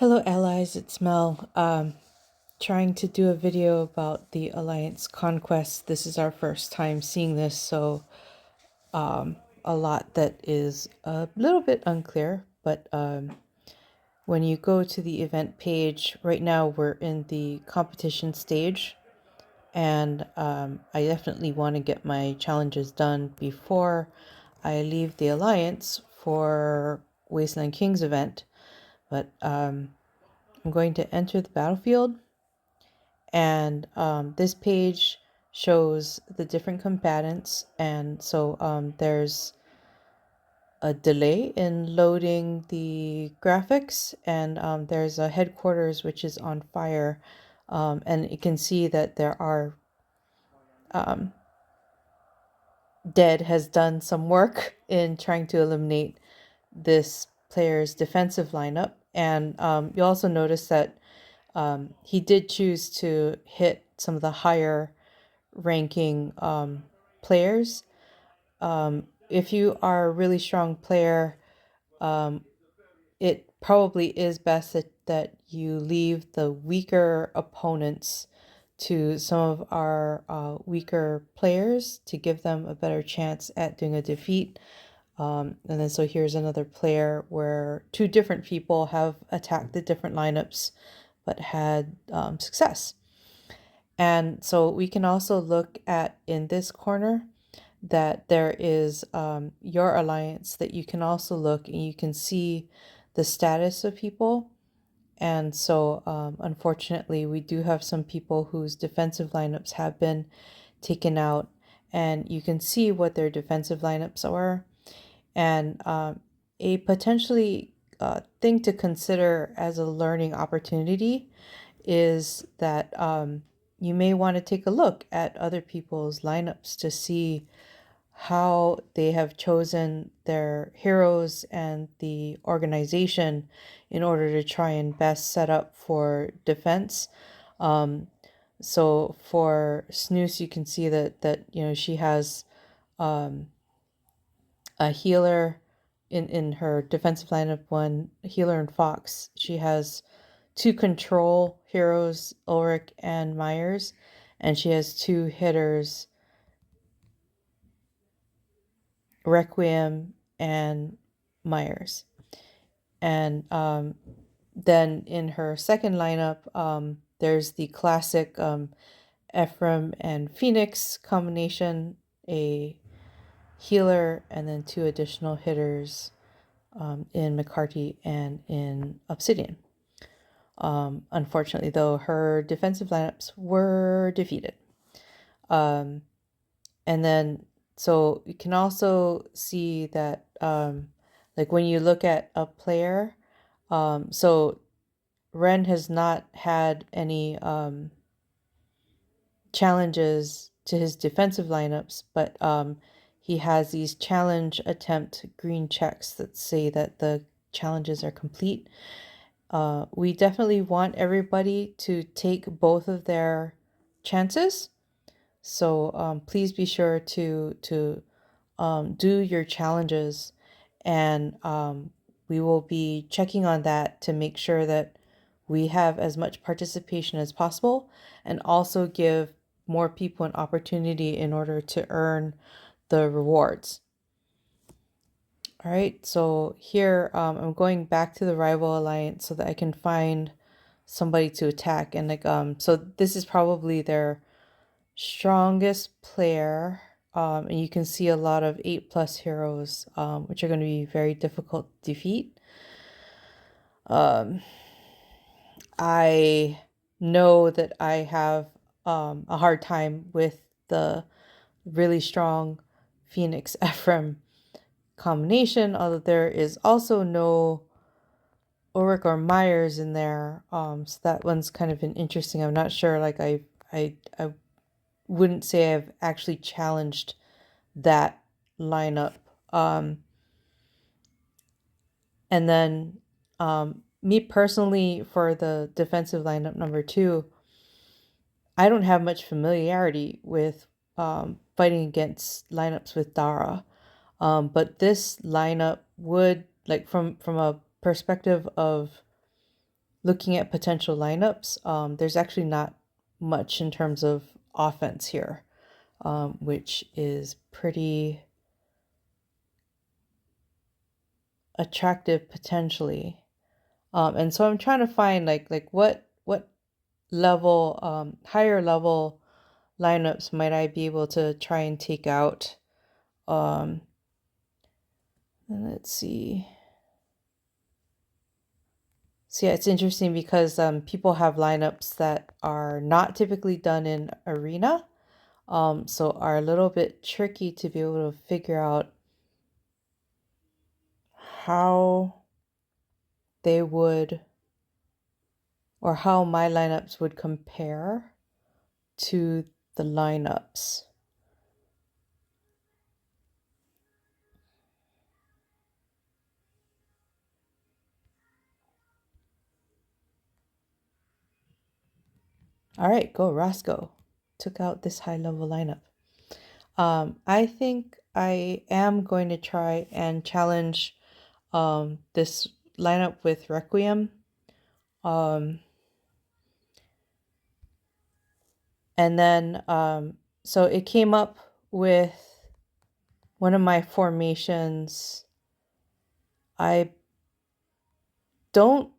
Hello allies, it's Mel. Trying to do a video about the Alliance Conquest. This is our first time seeing this, so a lot that is a little bit unclear, but when you go to the event page, right now we're in the competition stage, and I definitely want to get my challenges done before I leave the Alliance for Wasteland Kings event, but I'm going to enter the battlefield. And this page shows the different combatants, and so there's a delay in loading the graphics, and there's a headquarters which is on fire, and you can see that there are Dead has done some work in trying to eliminate this player's defensive lineup, and you also notice that he did choose to hit some of the higher ranking players. If you are a really strong player, it probably is best that you leave the weaker opponents to some of our weaker players to give them a better chance at doing a defeat. And then so here's another player where two different people have attacked the different lineups but had success. And so we can also look at in this corner that there is your alliance that you can also look, and you can see the status of people. And so unfortunately, we do have some people whose defensive lineups have been taken out, and you can see what their defensive lineups are. And a potentially thing to consider as a learning opportunity is that you may want to take a look at other people's lineups to see how they have chosen their heroes and the organization in order to try and best set up for defense. So for Snooze, you can see that she has a healer in her defensive lineup, one healer and Fox. She has two control heroes, Ulrich and Myers, and she has two hitters, Requiem and Myers. And then in her second lineup, there's the classic Ephraim and Phoenix combination, a healer, and then two additional hitters in McCarty and in Obsidian. Unfortunately, though, her defensive lineups were defeated. And then, so you can also see that, like when you look at a player, so Ren has not had any challenges to his defensive lineups, but he has these challenge attempt green checks that say that the challenges are complete. We definitely want everybody to take both of their chances. So please be sure to do your challenges, and we will be checking on that to make sure that we have as much participation as possible, and also give more people an opportunity in order to earn the rewards. All right, so here I'm going back to the rival alliance so that I can find somebody to attack, and like so this is probably their strongest player, and you can see a lot of 8+ heroes, which are going to be very difficult to defeat. I know that I have a hard time with the really strong Phoenix Ephraim combination, although there is also no Ulrich or Myers in there, so that one's kind of an interesting. I'm not sure, like I wouldn't say I've actually challenged that lineup. And then me personally, for the defensive lineup number 2, I don't have much familiarity with fighting against lineups with Dara. But this lineup would, like, from a perspective of looking at potential lineups, there's actually not much in terms of offense here, which is pretty attractive potentially. And so I'm trying to find like what level, higher level lineups might I be able to try and take out. And let's see. So yeah, it's interesting because people have lineups that are not typically done in Arena, so are a little bit tricky to be able to figure out how they would, or how my lineups would compare to the lineups. All right, go Roscoe. Took out this high level lineup. I think I am going to try and challenge this lineup with Requiem. And then so it came up with one of my formations. I don't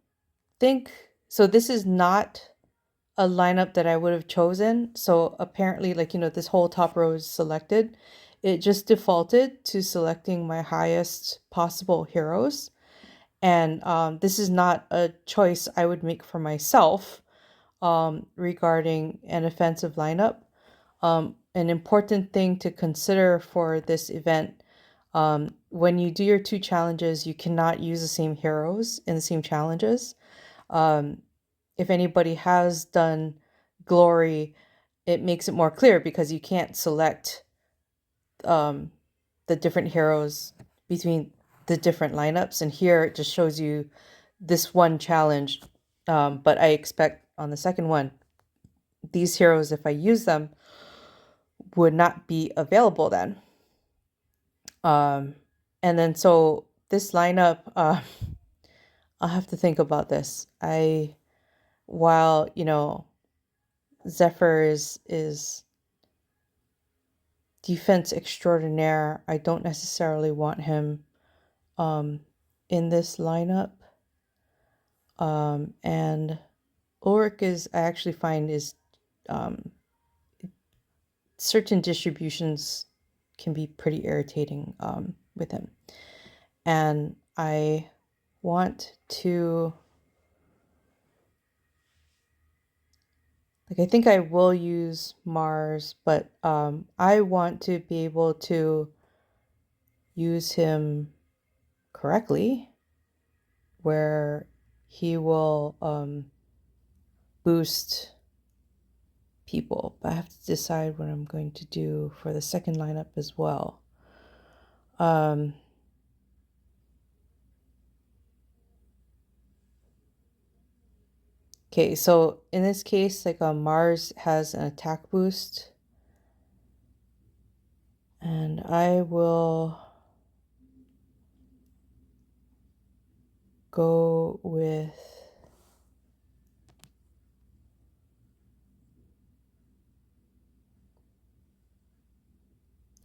think so. This is not a lineup that I would have chosen. So apparently, like, this whole top row is selected. It just defaulted to selecting my highest possible heroes. And this is not a choice I would make for myself regarding an offensive lineup. An important thing to consider for this event, when you do your 2 challenges, you cannot use the same heroes in the same challenges. If anybody has done Glory, it makes it more clear because you can't select the different heroes between the different lineups. And here it just shows you this one challenge. But I expect on the second one, these heroes, if I use them, would not be available then. And then so this lineup, I'll have to think about this. While, Zephyr is defense extraordinaire, I don't necessarily want him in this lineup. And Ulrich I actually find is certain distributions can be pretty irritating with him. And I want to, I think I will use Mars, but I want to be able to use him correctly, where he will boost people. But I have to decide what I'm going to do for the second lineup as well. Okay, so in this case, like Mars has an attack boost. And I will go with,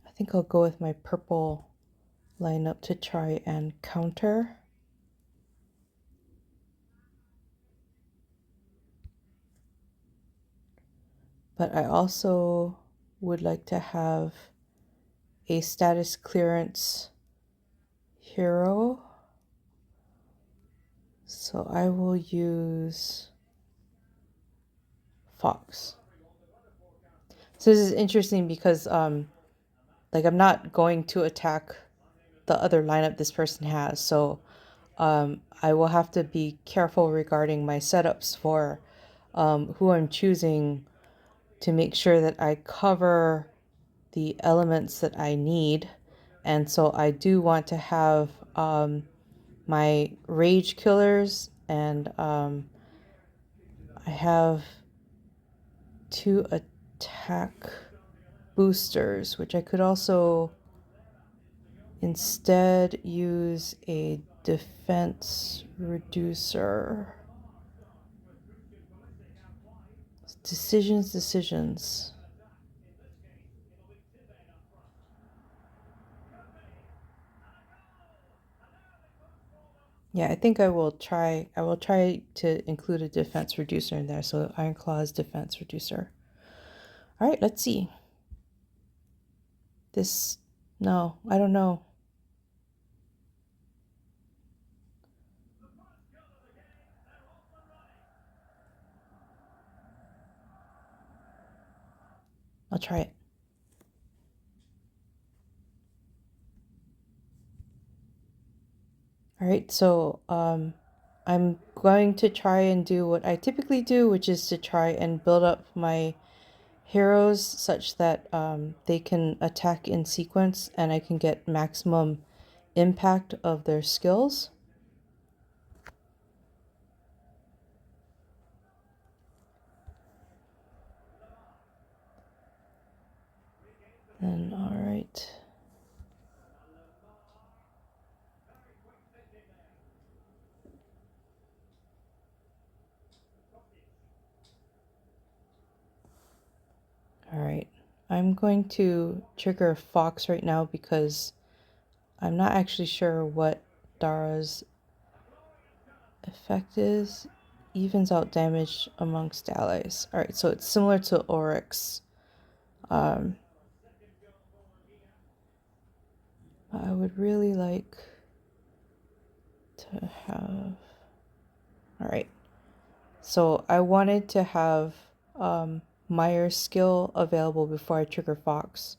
I think I'll go with my purple lineup to try and counter. But I also would like to have a status clearance hero. So I will use Fox. So this is interesting because like I'm not going to attack the other lineup this person has. So I will have to be careful regarding my setups for who I'm choosing to make sure that I cover the elements that I need. And so I do want to have my rage killers, and I have 2 attack boosters, which I could also instead use a defense reducer. Decisions. Yeah, I think I will try to include a defense reducer in there. So Iron Claw's defense reducer. All right, let's see. No, I don't know. I'll try it. All right, so I'm going to try and do what I typically do, which is to try and build up my heroes such that they can attack in sequence and I can get maximum impact of their skills. And all right. All right. I'm going to trigger Fox right now because I'm not actually sure what Dara's effect is. Evens out damage amongst allies. All right, so it's similar to Oryx. I would really like to have... All right. So I wanted to have Meyer's skill available before I trigger Fox.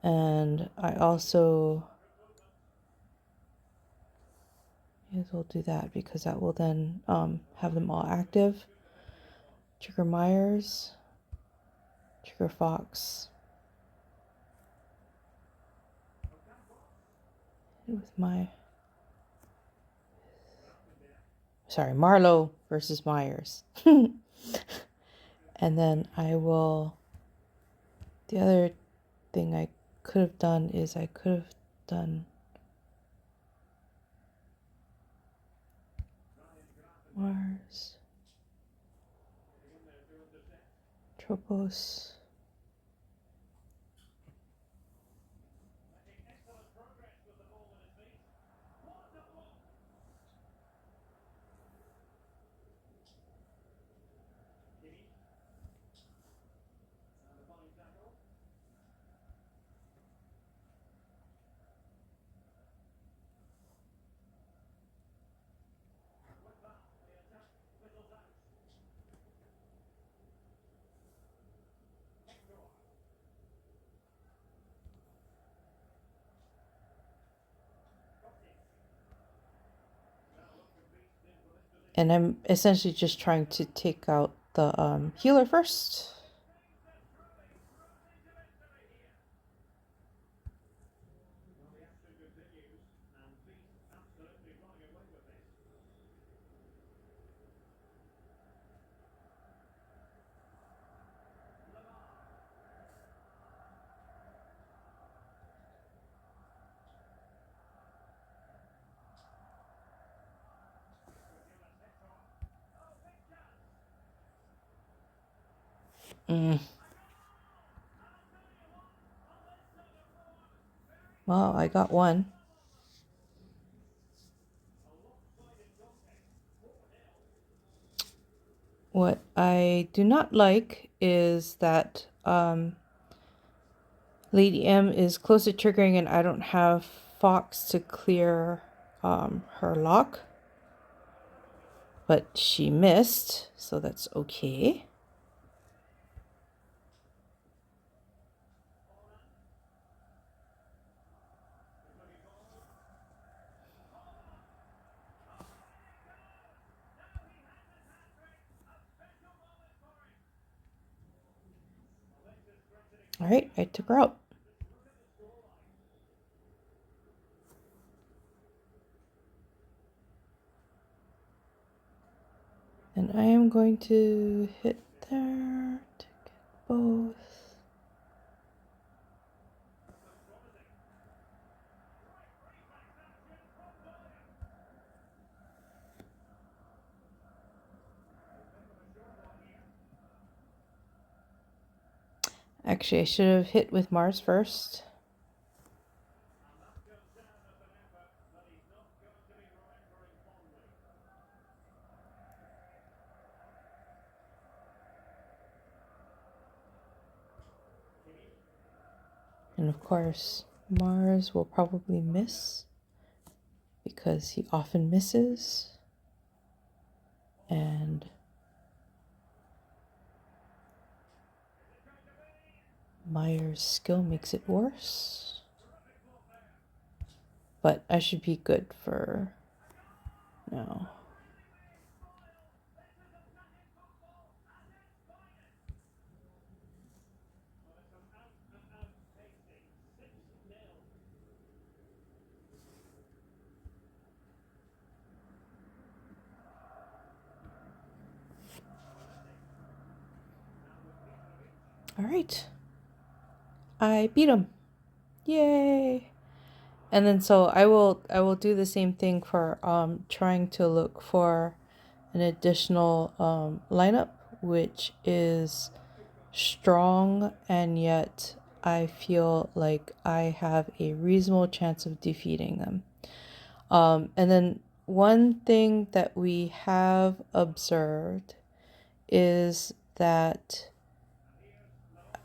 And I also... Yes, we'll do that because that will then have them all active. Trigger Meyers. Trigger Fox. With my... Sorry, Marlowe versus Meyers. And then I will... The other thing I could have done is I could have done... Mars... Tropos... And I'm essentially just trying to take out the healer first. Well, I got one. What I do not like is that Lady M is close to triggering and I don't have Fox to clear her lock. But she missed, so that's okay. All right, I took her out. And I am going to hit there to get both. Actually, I should have hit with Mars first. And of course, Mars will probably miss because he often misses. And Meyers' skill makes it worse. But I should be good for now. All right. I beat him. Yay. And then so I will do the same thing for trying to look for an additional lineup which is strong, and yet I feel like I have a reasonable chance of defeating them. And then one thing that we have observed is that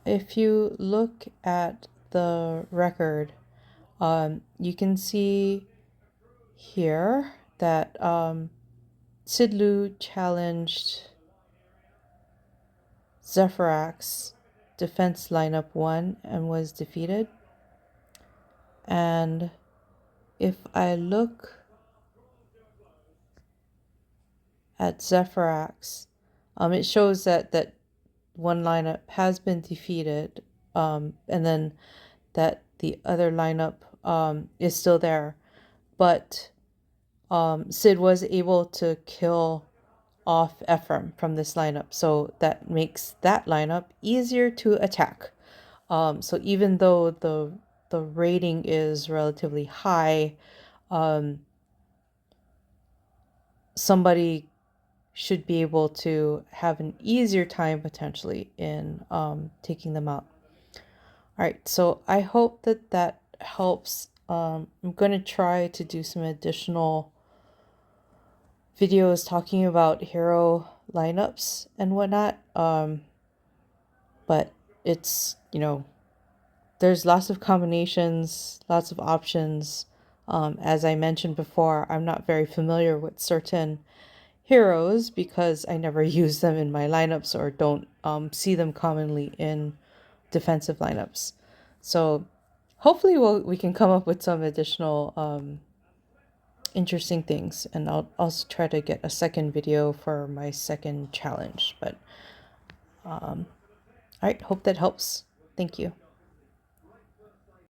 if you look at the record, you can see here that Sidlu challenged Zephyraks defense lineup 1 and was defeated. And if I look at Zephyraks, it shows that one lineup has been defeated, and then that the other lineup is still there. But Sid was able to kill off Ephraim from this lineup, so that makes that lineup easier to attack. So even though the rating is relatively high, somebody should be able to have an easier time potentially in taking them out. All right, so I hope that helps. I'm going to try to do some additional videos talking about hero lineups and whatnot. But it's, there's lots of combinations, lots of options. As I mentioned before, I'm not very familiar with certain heroes because I never use them in my lineups or don't see them commonly in defensive lineups. So hopefully we can come up with some additional interesting things, and I'll also try to get a second video for my second challenge. But all right, hope that helps. Thank you.